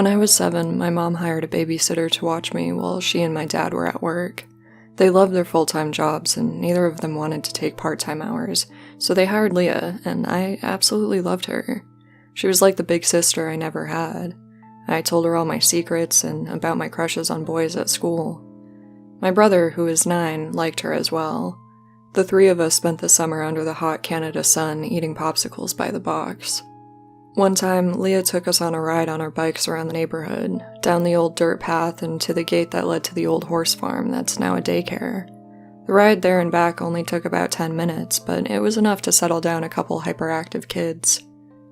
When I was 7, my mom hired a babysitter to watch me while she and my dad were at work. They loved their full-time jobs, and neither of them wanted to take part-time hours, so they hired Leah, and I absolutely loved her. She was like the big sister I never had. I told her all my secrets and about my crushes on boys at school. My brother, who is 9, liked her as well. The three of us spent the summer under the hot Canada sun eating popsicles by the box. One time, Leah took us on a ride on our bikes around the neighborhood, down the old dirt path and to the gate that led to the old horse farm that's now a daycare. The ride there and back only took about 10 minutes, but it was enough to settle down a couple hyperactive kids.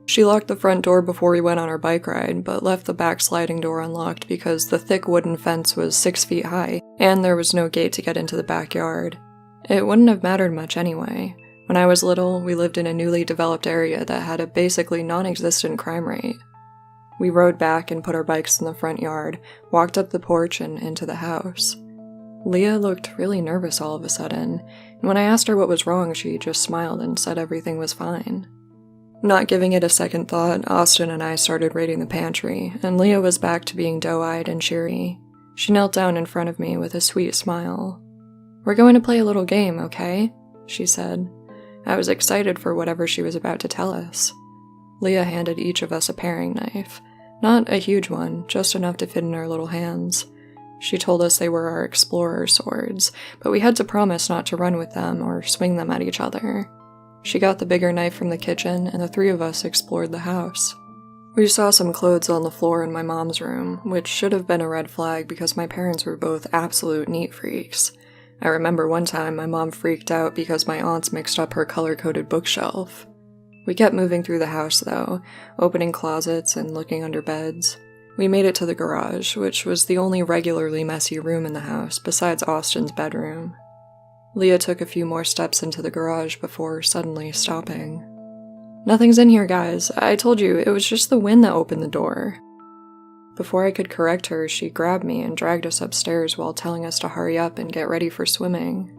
She locked the front door before we went on our bike ride, but left the back sliding door unlocked because the thick wooden fence was 6 feet high, and there was no gate to get into the backyard. It wouldn't have mattered much anyway. When I was little, we lived in a newly developed area that had a basically non-existent crime rate. We rode back and put our bikes in the front yard, walked up the porch and into the house. Leah looked really nervous all of a sudden, and when I asked her what was wrong, she just smiled and said everything was fine. Not giving it a second thought, Austin and I started raiding the pantry, and Leah was back to being doe-eyed and cheery. She knelt down in front of me with a sweet smile. "We're going to play a little game, okay?" she said. I was excited for whatever she was about to tell us. Leah handed each of us a paring knife. Not a huge one, just enough to fit in our little hands. She told us they were our explorer swords, but we had to promise not to run with them or swing them at each other. She got the bigger knife from the kitchen, and the three of us explored the house. We saw some clothes on the floor in my mom's room, which should have been a red flag because my parents were both absolute neat freaks. I remember one time my mom freaked out because my aunts mixed up her color-coded bookshelf. We kept moving through the house, though, opening closets and looking under beds. We made it to the garage, which was the only regularly messy room in the house besides Austin's bedroom. Leah took a few more steps into the garage before suddenly stopping. "Nothing's in here, guys. I told you, it was just the wind that opened the door." Before I could correct her, she grabbed me and dragged us upstairs while telling us to hurry up and get ready for swimming.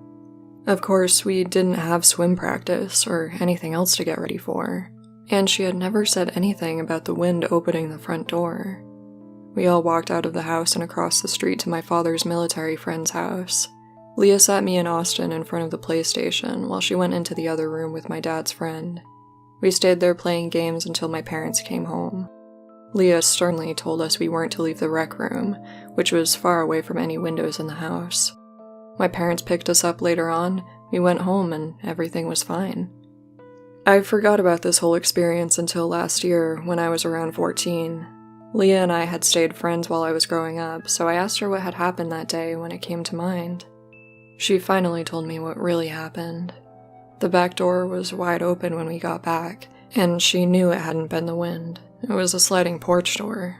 Of course, we didn't have swim practice or anything else to get ready for, and she had never said anything about the wind opening the front door. We all walked out of the house and across the street to my father's military friend's house. Leah sat me and Austin in front of the PlayStation while she went into the other room with my dad's friend. We stayed there playing games until my parents came home. Leah sternly told us we weren't to leave the rec room, which was far away from any windows in the house. My parents picked us up later on, we went home, and everything was fine. I forgot about this whole experience until last year, when I was around 14. Leah and I had stayed friends while I was growing up, so I asked her what had happened that day when it came to mind. She finally told me what really happened. The back door was wide open when we got back, and she knew it hadn't been the wind. It was a sliding porch door.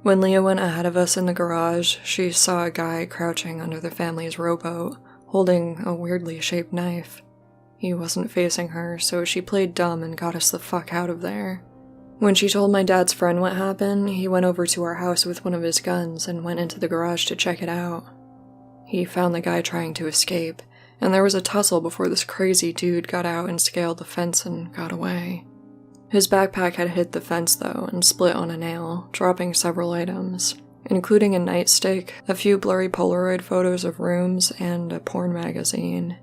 When Leah went ahead of us in the garage, she saw a guy crouching under the family's rowboat, holding a weirdly shaped knife. He wasn't facing her, so she played dumb and got us the fuck out of there. When she told my dad's friend what happened, he went over to our house with one of his guns and went into the garage to check it out. He found the guy trying to escape, and there was a tussle before this crazy dude got out and scaled the fence and got away. His backpack had hit the fence, though, and split on a nail, dropping several items, including a nightstick, a few blurry Polaroid photos of rooms, and a porn magazine.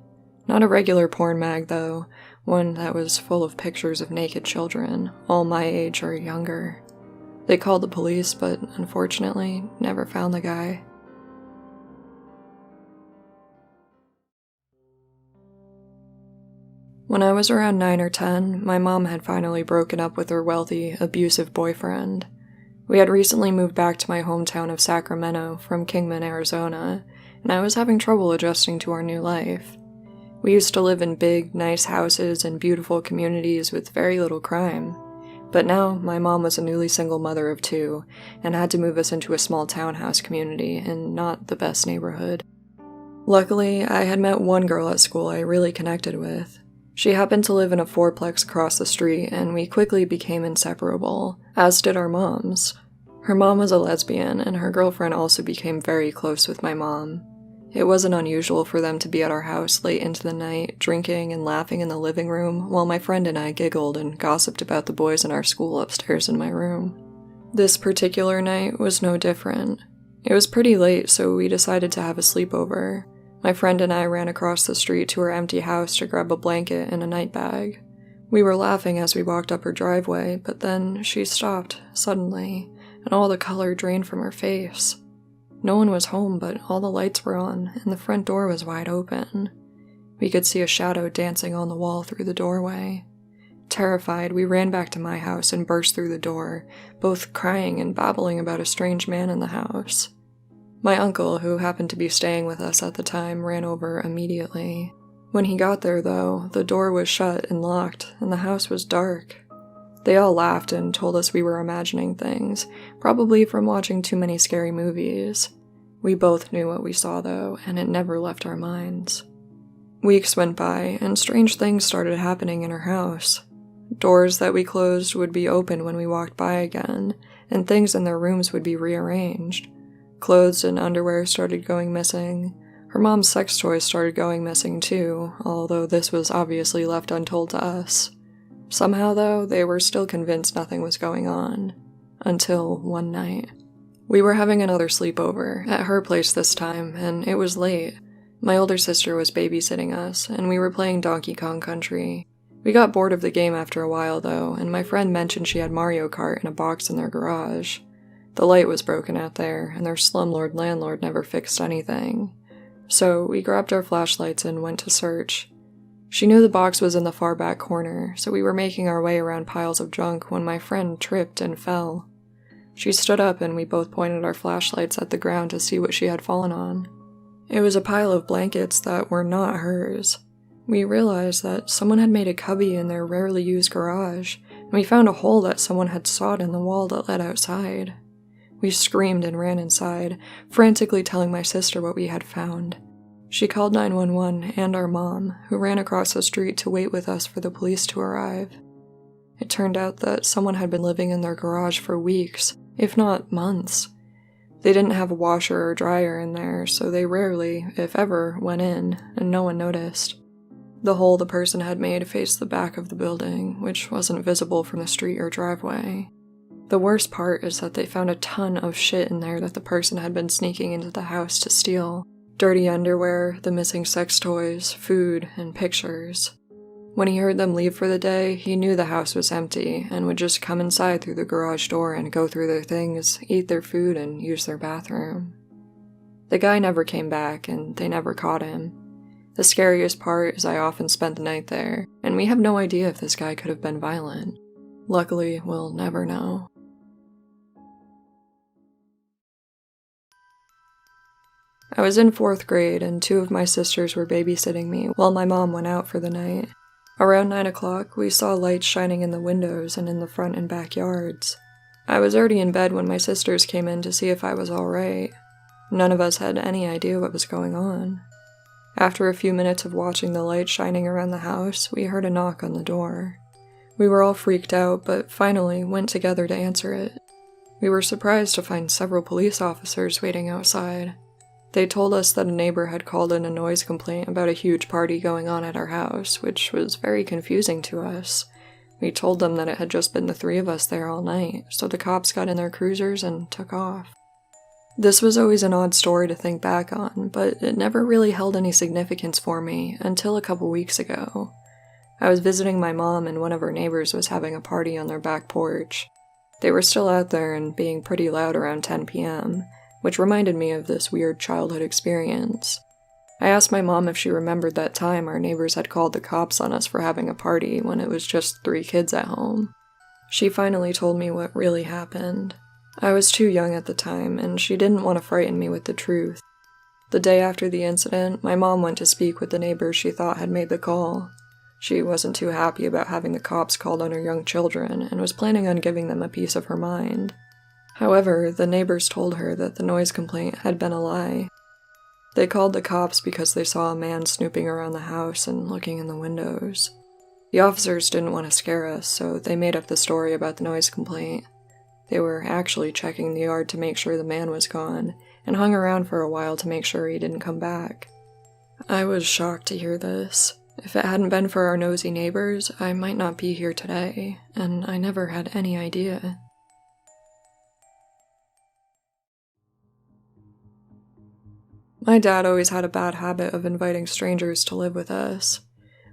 Not a regular porn mag, though, one that was full of pictures of naked children, all my age or younger. They called the police, but unfortunately, never found the guy. When I was around 9 or 10, my mom had finally broken up with her wealthy, abusive boyfriend. We had recently moved back to my hometown of Sacramento from Kingman, Arizona, and I was having trouble adjusting to our new life. We used to live in big, nice houses and beautiful communities with very little crime. But now, my mom was a newly single mother of 2, and had to move us into a small townhouse community in not the best neighborhood. Luckily, I had met one girl at school I really connected with. She happened to live in a fourplex across the street, and we quickly became inseparable, as did our moms. Her mom was a lesbian, and her girlfriend also became very close with my mom. It wasn't unusual for them to be at our house late into the night, drinking and laughing in the living room, while my friend and I giggled and gossiped about the boys in our school upstairs in my room. This particular night was no different. It was pretty late, so we decided to have a sleepover. My friend and I ran across the street to her empty house to grab a blanket and a night bag. We were laughing as we walked up her driveway, but then she stopped, suddenly, and all the color drained from her face. No one was home, but all the lights were on, and the front door was wide open. We could see a shadow dancing on the wall through the doorway. Terrified, we ran back to my house and burst through the door, both crying and babbling about a strange man in the house. My uncle, who happened to be staying with us at the time, ran over immediately. When he got there, though, the door was shut and locked, and the house was dark. They all laughed and told us we were imagining things, probably from watching too many scary movies. We both knew what we saw, though, and it never left our minds. Weeks went by, and strange things started happening in our house. Doors that we closed would be open when we walked by again, and things in their rooms would be rearranged. Clothes and underwear started going missing. Her mom's sex toys started going missing too, although this was obviously left untold to us. Somehow, though, they were still convinced nothing was going on. Until one night. We were having another sleepover, at her place this time, and it was late. My older sister was babysitting us, and we were playing Donkey Kong Country. We got bored of the game after a while, though, and my friend mentioned she had Mario Kart in a box in their garage. The light was broken out there, and their slumlord landlord never fixed anything. So we grabbed our flashlights and went to search. She knew the box was in the far back corner, so we were making our way around piles of junk when my friend tripped and fell. She stood up and we both pointed our flashlights at the ground to see what she had fallen on. It was a pile of blankets that were not hers. We realized that someone had made a cubby in their rarely used garage, and we found a hole that someone had sawed in the wall that led outside. We screamed and ran inside, frantically telling my sister what we had found. She called 911 and our mom, who ran across the street to wait with us for the police to arrive. It turned out that someone had been living in their garage for weeks, if not months. They didn't have a washer or dryer in there, so they rarely, if ever, went in, and no one noticed. The hole the person had made faced the back of the building, which wasn't visible from the street or driveway. The worst part is that they found a ton of shit in there that the person had been sneaking into the house to steal. Dirty underwear, the missing sex toys, food, and pictures. When he heard them leave for the day, he knew the house was empty and would just come inside through the garage door and go through their things, eat their food, and use their bathroom. The guy never came back, and they never caught him. The scariest part is I often spent the night there, and we have no idea if this guy could have been violent. Luckily, we'll never know. I was in 4th grade, and 2 of my sisters were babysitting me while my mom went out for the night. Around 9 o'clock, we saw lights shining in the windows and in the front and backyards. I was already in bed when my sisters came in to see if I was alright. None of us had any idea what was going on. After a few minutes of watching the lights shining around the house, we heard a knock on the door. We were all freaked out, but finally went together to answer it. We were surprised to find several police officers waiting outside. They told us that a neighbor had called in a noise complaint about a huge party going on at our house, which was very confusing to us. We told them that it had just been the 3 of us there all night, so the cops got in their cruisers and took off. This was always an odd story to think back on, but it never really held any significance for me until a couple weeks ago. I was visiting my mom and one of her neighbors was having a party on their back porch. They were still out there and being pretty loud around 10 p.m., which reminded me of this weird childhood experience. I asked my mom if she remembered that time our neighbors had called the cops on us for having a party when it was just 3 kids at home. She finally told me what really happened. I was too young at the time, and she didn't want to frighten me with the truth. The day after the incident, my mom went to speak with the neighbor she thought had made the call. She wasn't too happy about having the cops called on her young children, and was planning on giving them a piece of her mind. However, the neighbors told her that the noise complaint had been a lie. They called the cops because they saw a man snooping around the house and looking in the windows. The officers didn't want to scare us, so they made up the story about the noise complaint. They were actually checking the yard to make sure the man was gone, and hung around for a while to make sure he didn't come back. I was shocked to hear this. If it hadn't been for our nosy neighbors, I might not be here today, and I never had any idea. My dad always had a bad habit of inviting strangers to live with us.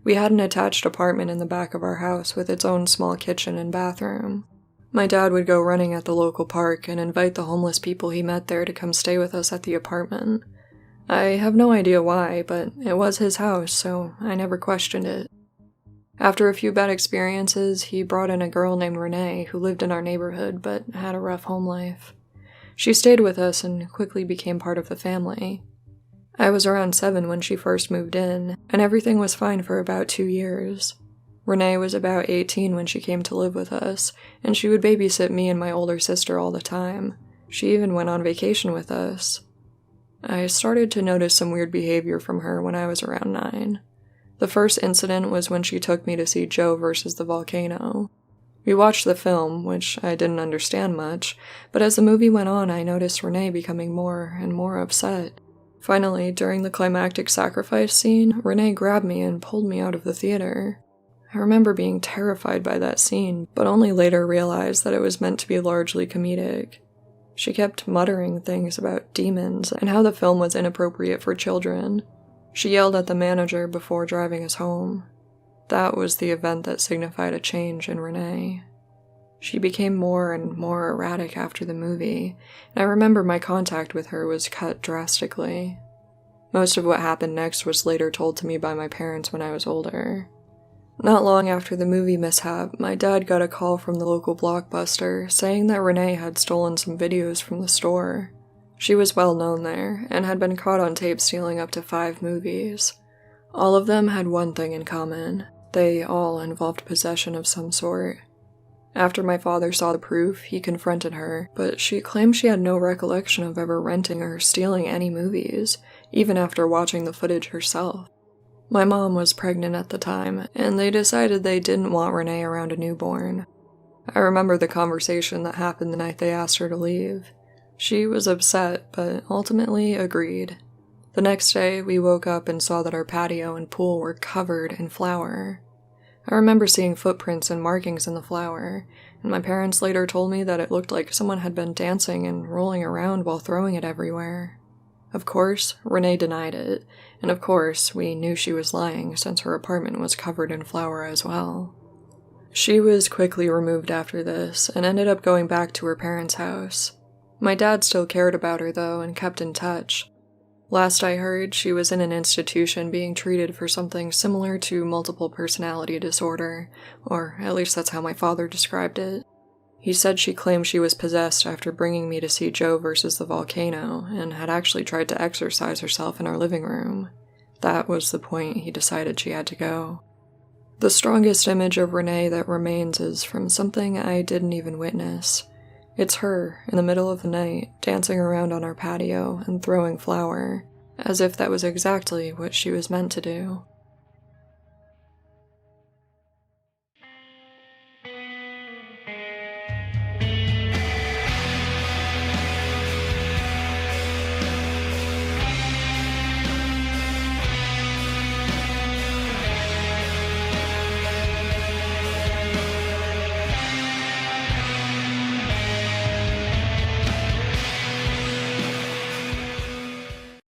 We had an attached apartment in the back of our house with its own small kitchen and bathroom. My dad would go running at the local park and invite the homeless people he met there to come stay with us at the apartment. I have no idea why, but it was his house, so I never questioned it. After a few bad experiences, he brought in a girl named Renee who lived in our neighborhood but had a rough home life. She stayed with us and quickly became part of the family. I was around 7 when she first moved in, and everything was fine for about 2 years. Renee was about 18 when she came to live with us, and she would babysit me and my older sister all the time. She even went on vacation with us. I started to notice some weird behavior from her when I was around 9. The first incident was when she took me to see Joe versus the volcano. We watched the film, which I didn't understand much, but as the movie went on, I noticed Renee becoming more and more upset. Finally, during the climactic sacrifice scene, Renee grabbed me and pulled me out of the theater. I remember being terrified by that scene, but only later realized that it was meant to be largely comedic. She kept muttering things about demons and how the film was inappropriate for children. She yelled at the manager before driving us home. That was the event that signified a change in Renee. She became more and more erratic after the movie, and I remember my contact with her was cut drastically. Most of what happened next was later told to me by my parents when I was older. Not long after the movie mishap, my dad got a call from the local Blockbuster saying that Renee had stolen some videos from the store. She was well known there, and had been caught on tape stealing up to 5 movies. All of them had one thing in common. They all involved possession of some sort. After my father saw the proof, he confronted her, but she claimed she had no recollection of ever renting or stealing any movies, even after watching the footage herself. My mom was pregnant at the time, and they decided they didn't want Renee around a newborn. I remember the conversation that happened the night they asked her to leave. She was upset, but ultimately agreed. The next day, we woke up and saw that our patio and pool were covered in flour. I remember seeing footprints and markings in the flour, and my parents later told me that it looked like someone had been dancing and rolling around while throwing it everywhere. Of course, Renee denied it, and of course, we knew she was lying since her apartment was covered in flour as well. She was quickly removed after this, and ended up going back to her parents' house. My dad still cared about her though, and kept in touch. Last I heard, she was in an institution being treated for something similar to multiple personality disorder, or at least that's how my father described it. He said she claimed she was possessed after bringing me to see Joe versus the volcano, and had actually tried to exorcise herself in our living room. That was the point he decided she had to go. The strongest image of Renee that remains is from something I didn't even witness. It's her, in the middle of the night, dancing around on our patio and throwing flour, as if that was exactly what she was meant to do.